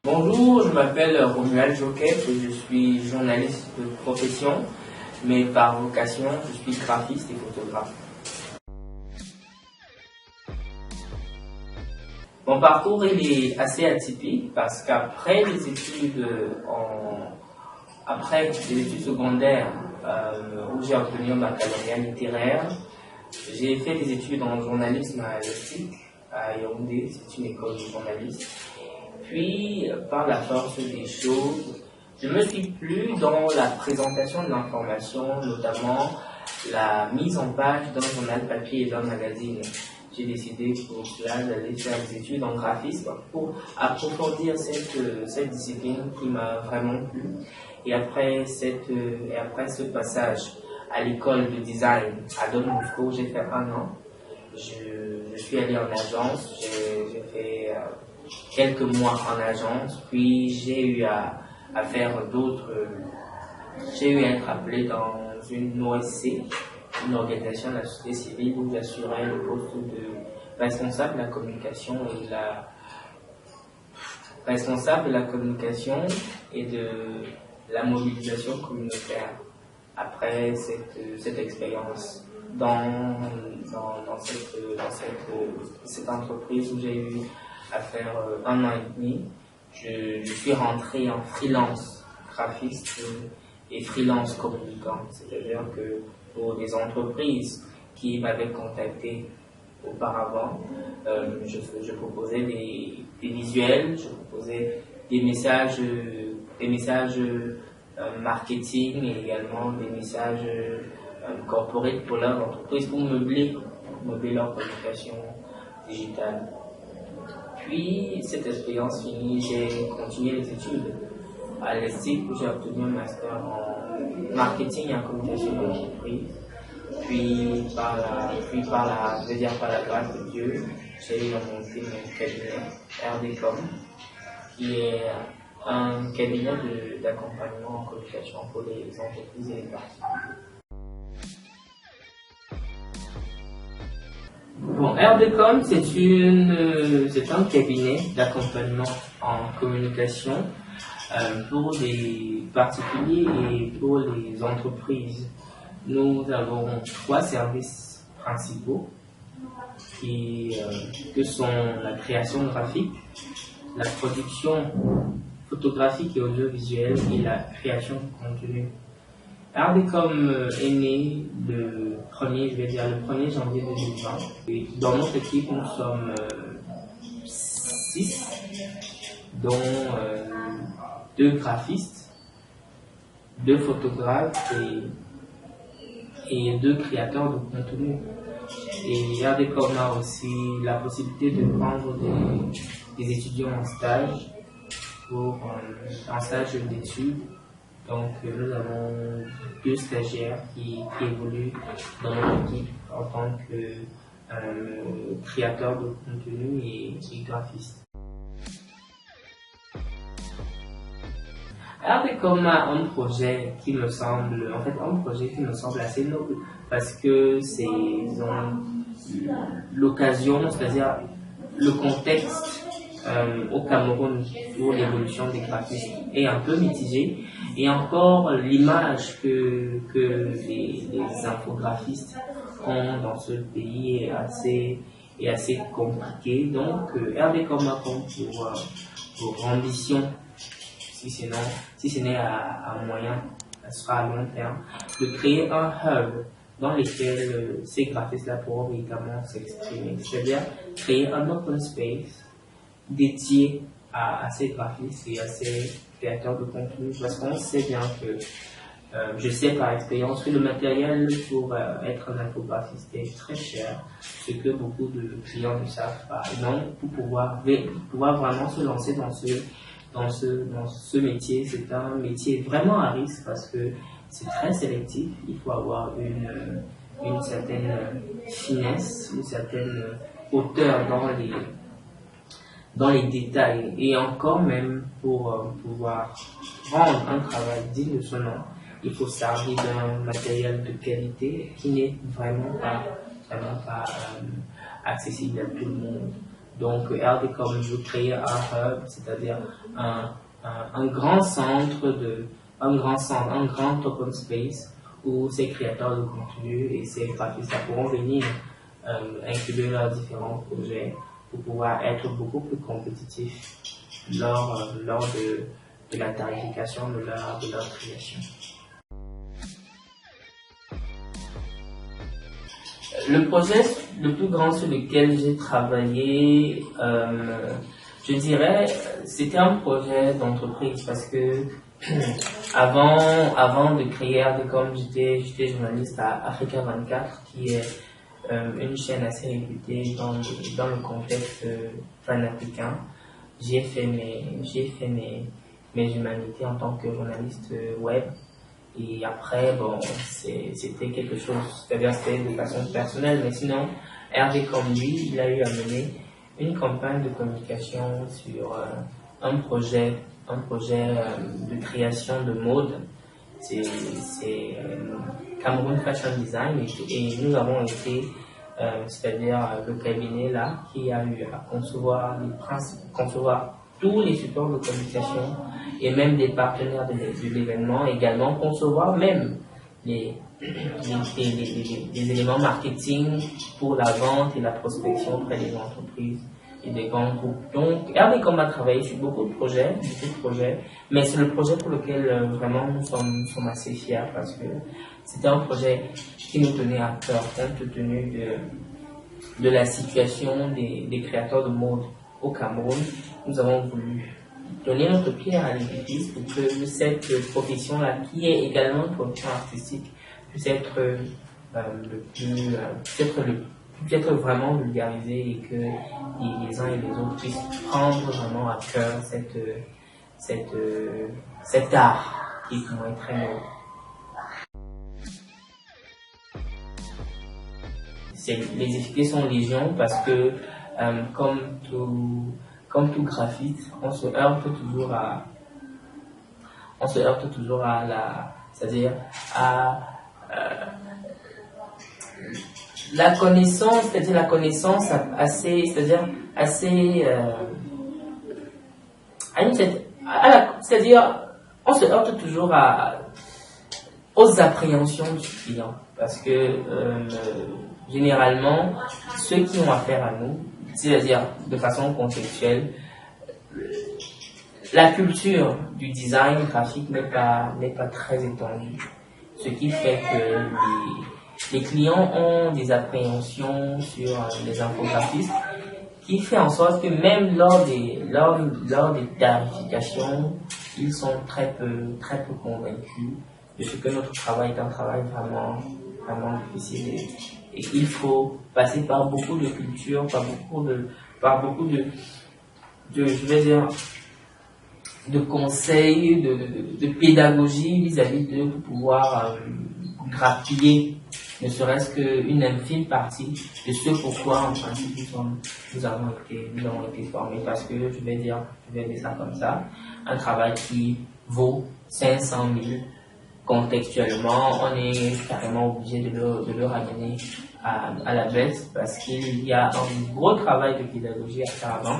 Bonjour, je m'appelle Romuald Joquet et je suis journaliste de profession, mais par vocation, je suis graphiste et photographe. Mon parcours il est assez atypique parce qu'après les études secondaires où j'ai obtenu un baccalauréat littéraire, j'ai fait des études en journalisme à l'ESTIC à Yaoundé, c'est une école de journalisme. Puis, par la force des choses, je me suis plu dans la présentation de l'information, notamment la mise en page d'un journal papier et d'un magazine. J'ai décidé pour cela d'aller faire des études en graphisme pour approfondir cette discipline qui m'a vraiment plu. Et après ce passage à l'école de design à Don Bosco, j'ai fait 1 an. Je suis allé en agence, j'ai fait quelques mois en agence, puis j'ai eu à faire j'ai eu à être appelé dans une OSC, une organisation de la société civile où j'assurais le poste de responsable de la communication et de la mobilisation communautaire. Après cette expérience dans cette entreprise où j'ai eu à faire 1 an et demi, je suis rentré en freelance graphiste et freelance communicant. C'est-à-dire que pour des entreprises qui m'avaient contacté auparavant, je proposais des visuels, je proposais des messages marketing et également des messages corporate pour leur entreprise pour meubler leur communication digitale. Puis, cette expérience finie, j'ai continué les études à l'ESTIC où j'ai obtenu un master en marketing et en communication d'entreprise. Puis, par la grâce de Dieu, j'ai eu à monter mon cabinet RDCOM, qui est un cabinet d'accompagnement en communication pour les entreprises et les particuliers. Bon, RDCOM, c'est un cabinet d'accompagnement en communication pour les particuliers et pour les entreprises. Nous avons 3 services principaux que sont la création graphique, la production photographique et audiovisuelle et la création de contenu. RDCOM est né le 1er janvier 2020. Et dans notre équipe, nous sommes 6, dont 2 graphistes, 2 photographes et 2 créateurs de contenu. Et RDCOM a aussi la possibilité de prendre des étudiants en stage pour un stage d'études. Donc nous avons 2 stagiaires qui évoluent dans notre équipe en tant que créateurs de contenu et graphistes. RDCOM a un projet qui me semble assez noble parce que c'est l'occasion, c'est-à-dire le contexte au Cameroun pour l'évolution des graphistes est un peu mitigé et encore l'image que les infographistes ont dans ce pays est assez compliquée. Donc RDCOM a comme pour ambition, si ce n'est à moyen, ce sera à long terme, de créer un hub dans lequel ces graphistes-là pourront également s'exprimer, c'est-à-dire créer un open space dédié à ces graphistes et à ces créateurs de contenu, parce qu'on sait bien que, je sais par expérience que le matériel pour être un infographiste est très cher, ce que beaucoup de clients ne savent pas. Donc, pour pouvoir vraiment se lancer dans ce métier, c'est un métier vraiment à risque parce que c'est très sélectif. Il faut avoir une certaine finesse, une certaine hauteur dans les détails, et encore même pour pouvoir rendre un travail digne de son nom, il faut servir d'un matériel de qualité qui n'est vraiment pas accessible à tout le monde. Donc, RDCOM veut créer un hub, c'est-à-dire un grand centre, un grand open space où ces créateurs de contenu et ces graphistes pourront venir incuber leurs différents projets pour pouvoir être beaucoup plus compétitifs lors de la tarification de leur création. Le projet le plus grand sur lequel j'ai travaillé, je dirais, c'était un projet d'entreprise parce que avant de créer RDCOM, j'étais journaliste à Africa 24, qui est une chaîne assez réputée dans le contexte panafricain. J'ai fait mes humanités en tant que journaliste web. Et après, bon, c'était quelque chose, c'est-à-dire c'était de façon personnelle, mais sinon, RDCOM, lui, il a eu à mener une campagne de communication sur un projet de création de mode. C'est Cameroun Fashion Design et nous avons été, c'est-à-dire le cabinet là, qui a eu à concevoir tous les supports de communication et même des partenaires de l'événement, également concevoir même les éléments marketing pour la vente et la prospection auprès des entreprises et des grands groupes. Donc, RDCOM a travaillé sur beaucoup de projets, mais c'est le projet pour lequel vraiment nous sommes assez fiers parce que c'était un projet qui nous tenait à cœur compte tenu de la situation des créateurs de mode au Cameroun. Nous avons voulu donner notre pierre à l'édifice pour que cette profession-là, qui est également une profession artistique, puisse être puisse être vraiment vulgarisée et que les uns et les autres puissent prendre vraiment à cœur cet art qui pour moi est très noble. Les difficultés sont légion parce que comme tout graphite, on se heurte toujours à la connaissance, c'est-à-dire la connaissance c'est-à-dire on se heurte toujours aux appréhensions du client parce que généralement ceux qui ont affaire à nous, c'est-à-dire de façon contextuelle, la culture du design graphique n'est pas très étendue, ce qui fait que les clients ont des appréhensions sur les infographistes, qui fait en sorte que même lors des tarifications, ils sont très peu convaincus de ce que notre travail est un travail vraiment difficile. Et il faut passer par beaucoup de culture, par beaucoup de je vais dire, de conseils, de pédagogie vis-à-vis d'eux pour pouvoir grappiller ne serait-ce qu'une infime partie de ce pourquoi en principe nous avons été formés, parce que je vais dire ça comme ça, un travail qui vaut 500 000 contextuellement, on est carrément obligé de le ramener à la baisse parce qu'il y a un gros travail de pédagogie à faire avant.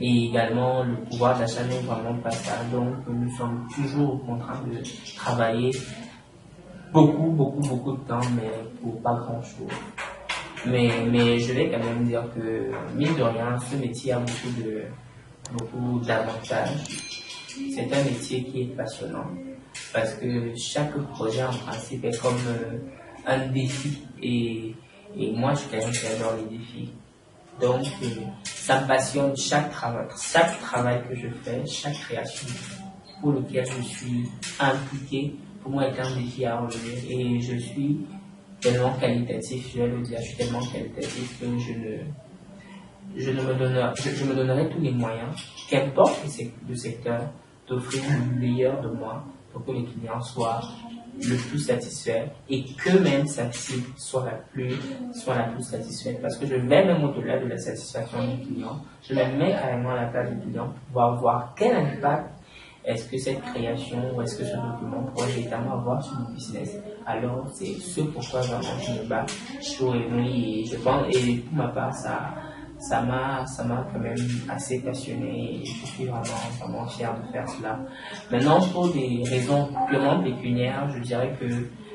Et également, le pouvoir d'achat n'est vraiment pas ça. Donc, nous sommes toujours en train de travailler beaucoup de temps, mais pour pas grand chose. Mais je vais quand même dire que, mine de rien, ce métier a beaucoup d'avantages. C'est un métier qui est passionnant parce que chaque projet, en principe, est comme un défi. Et moi, je suis quelqu'un qui adore les défis. Donc, ça me passionne chaque travail que je fais, chaque création pour lequel je suis impliqué, pour moi est un défi à relever. Et je suis tellement qualitatif, je vais le dire, je suis tellement qualitatif que je me donnerai tous les moyens, qu'importe le secteur, d'offrir le meilleur de moi pour que les clients soient le plus satisfaits et qu'eux-mêmes soient la plus satisfaite, parce que je vais même au-delà de la satisfaction du client, je me mets carrément à la place du client pour pouvoir voir quel impact est-ce que cette création ou est-ce que ce document pourrait véritablement avoir sur mon business. Alors c'est ce pourquoi vraiment je me bats jour et nuit, et je pense, et pour ma part ça m'a quand même assez passionné et je suis vraiment fier de faire cela. Maintenant, pour des raisons purement pécuniaires, je dirais que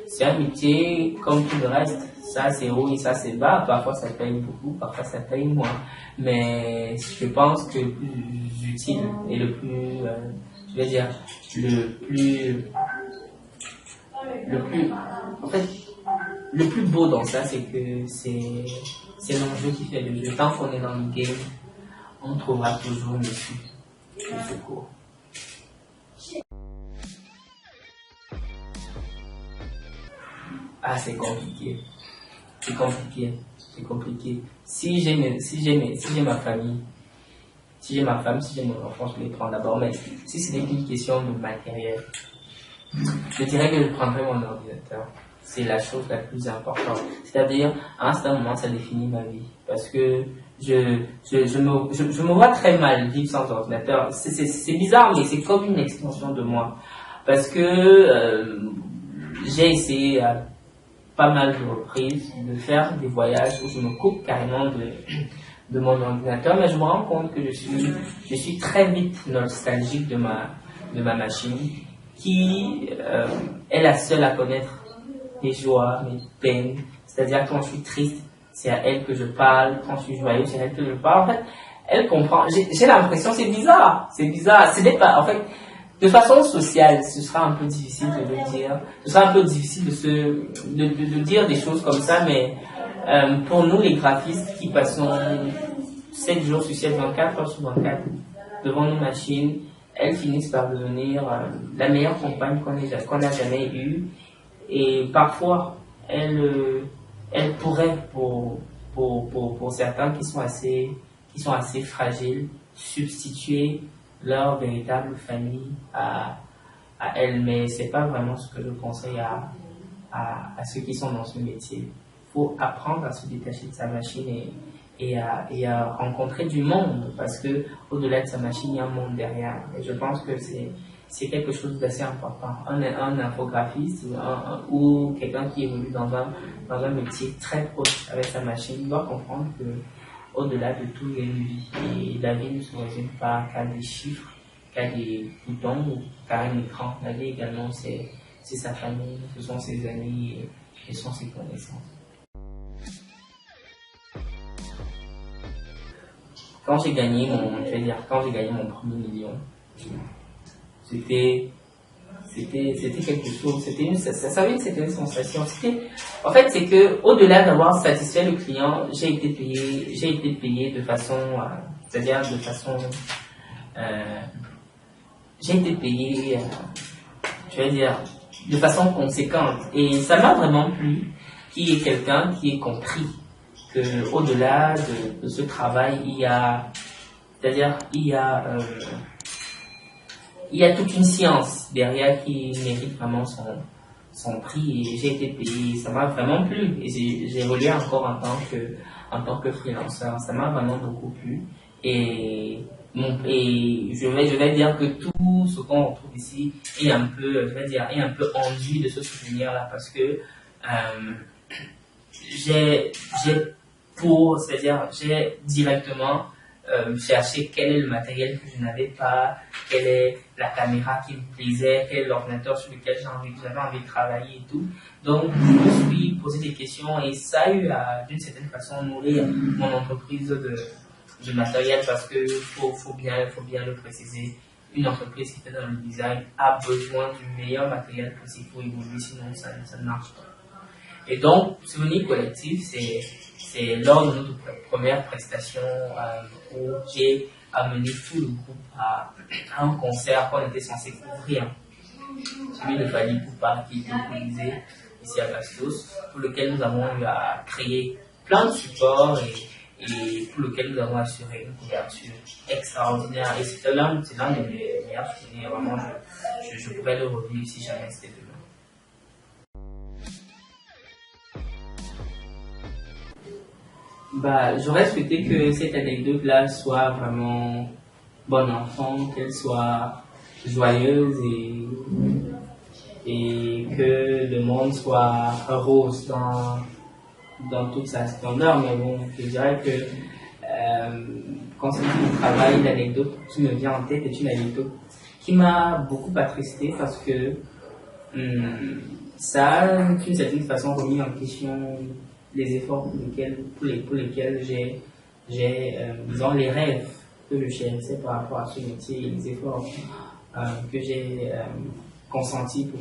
c'est un métier comme tout le reste. Ça, c'est haut et ça, c'est bas. Parfois, ça paye beaucoup, parfois, ça paye moins. Mais je pense que le plus utile et le plus, je vais dire, en fait, le plus beau dans ça, c'est que c'est l'enjeu qui fait le jeu. Tant qu'on est dans le game, on trouvera toujours une issue de secours. Ah, c'est compliqué. C'est compliqué. C'est compliqué. Si j'ai ma famille, si j'ai ma femme, si j'ai mon enfant, je les prends d'abord. Mais si ce n'est qu'une question de matériel, je dirais que je prendrais mon ordinateur. C'est la chose la plus importante. C'est-à-dire, à un certain moment, ça définit ma vie. Parce que je me vois très mal vivre sans ordinateur. C'est bizarre, mais c'est comme une extension de moi. Parce que j'ai essayé à pas mal de reprises de faire des voyages où je me coupe carrément de mon ordinateur, mais je me rends compte que je suis très vite nostalgique de ma machine, qui est la seule à connaître mes joies, mes peines. C'est-à-dire quand je suis triste, c'est à elle que je parle. Quand je suis joyeux, c'est à elle que je parle. En fait, elle comprend. J'ai l'impression, c'est bizarre. C'est bizarre. Ce n'est pas, en fait, de façon sociale, ce sera un peu difficile de le dire. Ce sera un peu difficile de dire des choses comme ça, mais pour nous, les graphistes qui passons 7 jours sur 7, 24 heures sur 24 devant nos machines, elles finissent par devenir la meilleure compagne qu'on a jamais eue. Et parfois, elles pourraient, pour certains qui sont assez fragiles, substituer leur véritable famille à elles. Mais c'est pas vraiment ce que je conseille à ceux qui sont dans ce métier. Il faut apprendre à se détacher de sa machine et à rencontrer du monde, parce que au-delà de sa machine, il y a un monde derrière. Et je pense que c'est quelque chose d'assez important. Un infographiste ou quelqu'un qui évolue dans un métier très proche avec sa machine doit comprendre que au-delà de tout, il y a une vie. Et la vie ne se résume pas qu'à des chiffres, qu'à des boutons ou qu'à un écran. La vie également, c'est sa famille, ce sont ses amis et ce sont ses connaissances. Quand j'ai gagné mon premier million, c'était quelque chose, c'était une sensation. En fait, c'est que au-delà d'avoir satisfait le client, j'ai été payé de façon, j'ai été payé, de façon conséquente. Et ça m'a vraiment plu qu'il y ait quelqu'un qui ait compris que au-delà de ce travail, il y a toute une science derrière qui mérite vraiment son prix, et j'ai été payé. Ça m'a vraiment plu, et j'ai évolué encore en tant que freelanceur. Ça m'a vraiment beaucoup plu, et je vais dire que tout ce qu'on retrouve ici est un peu enduit de ce souvenir-là, parce que j'ai directement cherché quel est le matériel que je n'avais pas, quelle est la caméra qui me plaisait, quel est l'ordinateur sur lequel j'avais envie de travailler et tout. Donc, je me suis posé des questions, et ça a eu d'une certaine façon nourrir mon entreprise de matériel, parce que faut bien le préciser. Une entreprise qui fait dans le design a besoin du meilleur matériel possible pour évoluer, sinon ça ne marche pas. Et donc, Souvenir Collectif, c'est lors de notre première prestation où j'ai amené tout le groupe à un concert qu'on était censé couvrir, celui de Fali Poupa, qui était organisé ici à Bastos, pour lequel nous avons eu à créer plein de supports et pour lequel nous avons assuré une couverture extraordinaire. Et c'est l'un des meilleurs souvenirs. Vraiment, je pourrais le revivre si jamais c'était demain. J'aurais souhaité que cette anecdote-là soit vraiment bonne enfant, qu'elle soit joyeuse et que le monde soit rose dans toute sa splendeur. Mais bon, je dirais que concernant mon travail, l'anecdote qui me vient en tête est une anecdote qui m'a beaucoup attristé parce que ça a d'une certaine façon remis en question les efforts pour lesquels disons, les rêves que je cherchais par rapport à ce métier et les efforts que j'ai consentis pour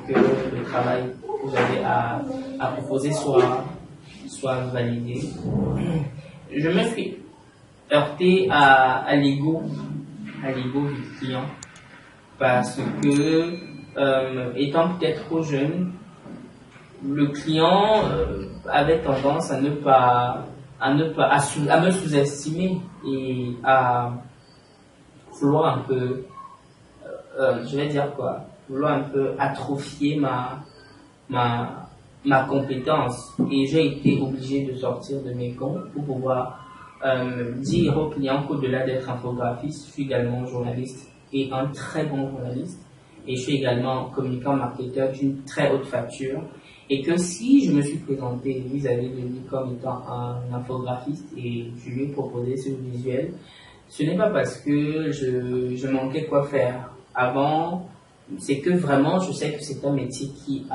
que le travail que j'avais à proposer soit validé. Je me suis heurté à l'ego du client parce que étant peut-être trop jeune, le client avait tendance à me sous-estimer et à vouloir un peu je vais dire quoi, vouloir un peu atrophier ma compétence, et j'ai été obligé de sortir de mes gonds pour pouvoir dire aux clients qu'au-delà d'être infographiste, je suis également journaliste et un très bon journaliste, et je suis également communicant marketeur d'une très haute facture, et que si je me suis présenté vis-à-vis de lui comme étant un infographiste et je lui ai proposé ce visuel, ce n'est pas parce que je manquais quoi faire avant, c'est que vraiment je sais que c'est un métier qui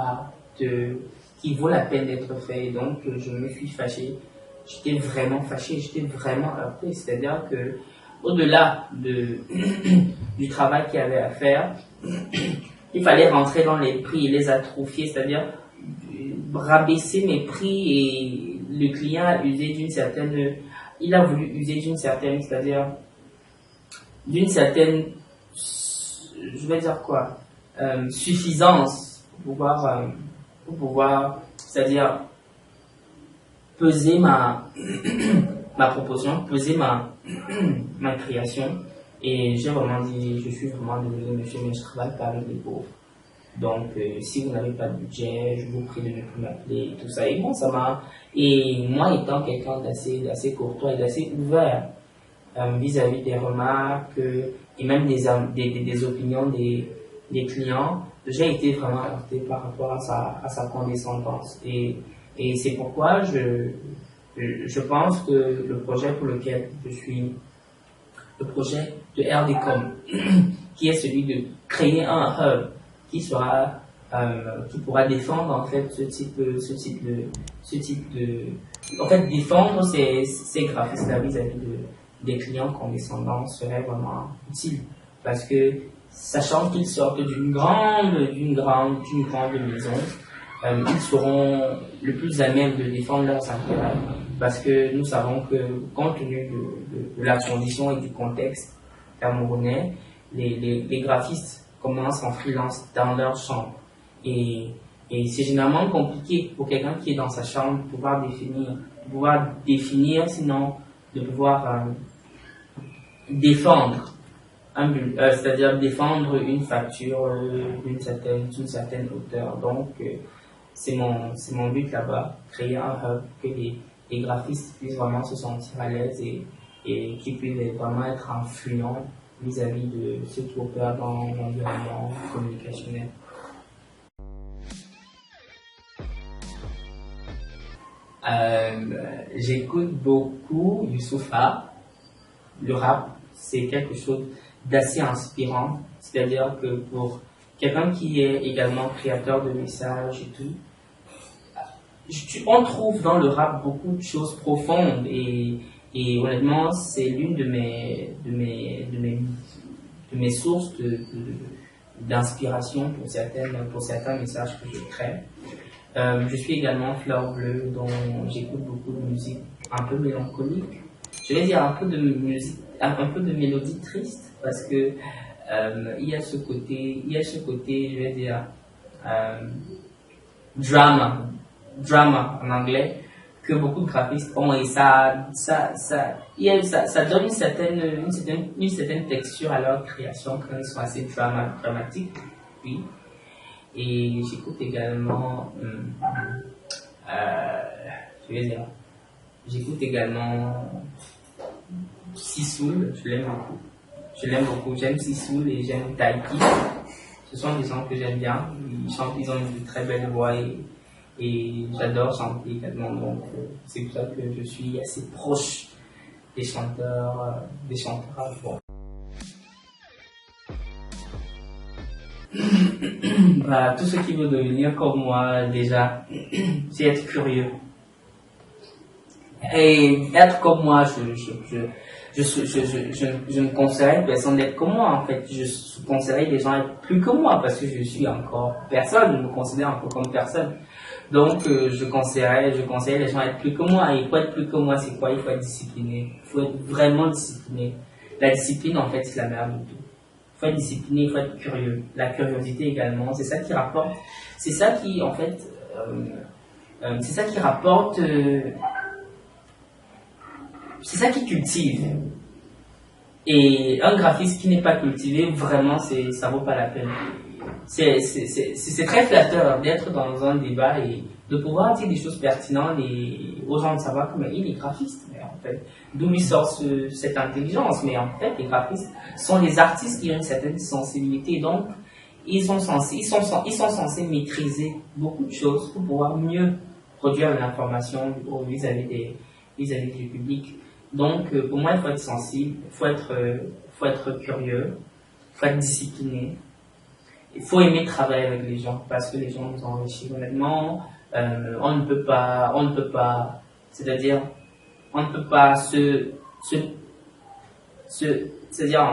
vaut la peine d'être fait, et donc je me suis fâché. J'étais vraiment fâché, j'étais vraiment heurté, c'est-à-dire que au-delà du travail qu'il y avait à faire, il fallait rentrer dans les prix et les atrophier, c'est-à-dire rabaisser mes prix, et le client a voulu user d'une certaine, c'est-à-dire d'une certaine, je vais dire quoi, suffisance pour pouvoir, c'est-à-dire peser ma proposition, peser ma création. Et j'ai vraiment dit, je suis vraiment désolé monsieur, mais je travaille pas avec les pauvres. Donc, si vous n'avez pas de budget, je vous prie de ne plus m'appeler et tout ça. Et bon, et moi étant quelqu'un d'assez courtois et d'assez ouvert vis-à-vis des remarques et même des opinions des clients, j'ai été vraiment heurté par rapport à sa condescendance. Et c'est pourquoi je pense que le projet pour lequel je suis, le projet de RDCOM, qui est celui de créer un hub qui pourra défendre en fait ce type de en fait défendre ces graphistes vis-à-vis des clients condescendants serait vraiment utile, parce que sachant qu'ils sortent d'une grande maison, ils seront le plus à même de défendre leurs intérêts, parce que nous savons que compte tenu de la condition et du contexte camerounais, les graphistes commencent en freelance dans leur chambre, et c'est généralement compliqué pour quelqu'un qui est dans sa chambre de pouvoir définir, sinon de pouvoir défendre c'est-à-dire défendre une facture d'une certaine hauteur. Donc c'est mon but là-bas, créer un hub, que les graphistes puissent vraiment se sentir à l'aise et qui puissent vraiment être influents vis-à-vis de ce qui opère dans l'environnement communicationnel. J'écoute beaucoup Youssoupha. Le rap, c'est quelque chose d'assez inspirant, c'est-à-dire que pour quelqu'un qui est également créateur de messages et tout, on trouve dans le rap beaucoup de choses profondes, et honnêtement c'est l'une de mes sources d'inspiration pour certains messages que je crée. Je suis également Fleur Bleue, dont j'écoute beaucoup de musique un peu mélancolique. Je vais dire un peu de musique, un peu de mélodie triste, parce que il y a ce côté, je vais dire drama en anglais, que beaucoup de graphistes ont, et ça donne une certaine texture à leur création quand ils sont assez dramatiques. Oui. Et j'écoute également, Sissoul, je l'aime beaucoup, j'aime Sissoul et j'aime Taiki. Ce sont des gens que j'aime bien, ils ont une très belle voix, et j'adore chanter également, donc c'est pour ça que je suis assez proche des chanteurs. Bon. Bah, tout ce qui veut devenir comme moi, déjà, c'est être curieux. Et être comme moi, je ne conseillerais personne d'être comme moi, en fait. Je conseillerais les gens d'être plus que moi, parce que je suis encore personne, je me considère encore comme personne. Donc, je conseillerais les gens d'être plus que moi. Et pour être plus que moi, c'est quoi? Il faut être discipliné. Il faut être vraiment discipliné. La discipline, en fait, c'est la merde de tout. Il faut être discipliné, il faut être curieux. La curiosité également, c'est ça qui rapporte. C'est ça qui, en fait, c'est ça qui rapporte, c'est ça qui cultive. Et un graphiste qui n'est pas cultivé, vraiment, ça vaut pas la peine. C'est très flatteur d'être dans un débat et de pouvoir dire des choses pertinentes et aux gens de savoir que mais il est graphiste. Mais en fait, d'où il sort cette intelligence. Mais en fait, les graphistes sont des artistes qui ont une certaine sensibilité. Donc, ils sont censés maîtriser beaucoup de choses pour pouvoir mieux produire l'information vis-à-vis du public. Donc, pour moi, il faut être sensible, il faut être curieux, il faut être discipliné. Il faut aimer travailler avec les gens parce que les gens nous enrichissent. Honnêtement, on ne peut pas, c'est-à-dire, on ne peut pas c'est-à-dire,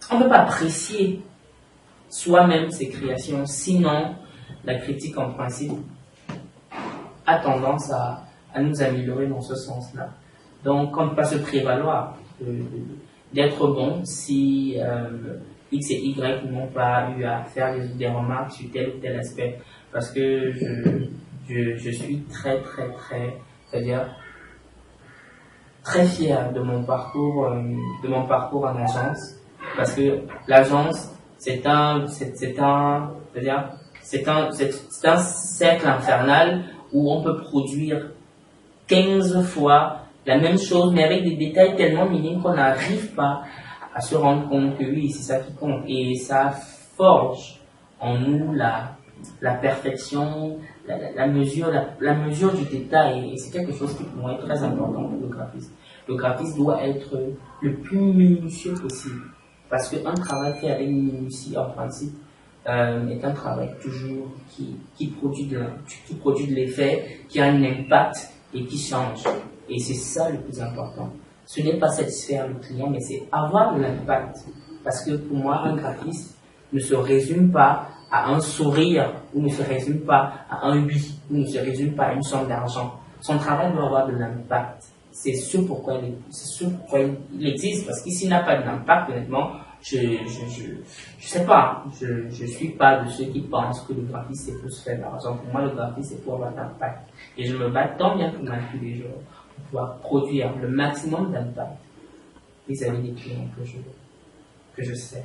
on peut pas apprécier soi-même ses créations. Sinon, la critique en principe a tendance à nous améliorer dans ce sens-là. Donc, on ne peut pas se prévaloir d'être bon si X et Y n'ont pas eu à faire des remarques sur tel ou tel aspect. Parce que je suis très, c'est-à-dire très fier de mon parcours en agence. Parce que l'agence, c'est un cercle infernal où on peut produire 15 fois la même chose, mais avec des détails tellement minimes qu'on n'arrive pas à se rendre compte que oui, c'est ça qui compte. Et ça forge en nous la perfection, la mesure du détail. Et c'est quelque chose qui pour moi est très important pour le graphiste. Le graphiste doit être le plus minutieux possible. Parce qu'un travail fait avec minutie, en principe, est un travail toujours qui produit de l'effet, qui a un impact et qui change. Et c'est ça le plus important. Ce n'est pas satisfaire le client, mais c'est avoir de l'impact. Parce que pour moi, un graphiste ne se résume pas à un sourire, ou ne se résume pas à un oui, ou ne se résume pas à une somme d'argent. Son travail doit avoir de l'impact. C'est ce pourquoi il existe. Parce que s'il n'a pas d'impact, honnêtement, je sais pas. Je suis pas de ceux qui pensent que le graphisme c'est pour se faire de l'argent. Pour moi, le graphisme c'est pour avoir de l'impact. Et je me bats tant bien que mal tous les jours pour pouvoir produire le maximum d'impact vis-à-vis des clients que je sers.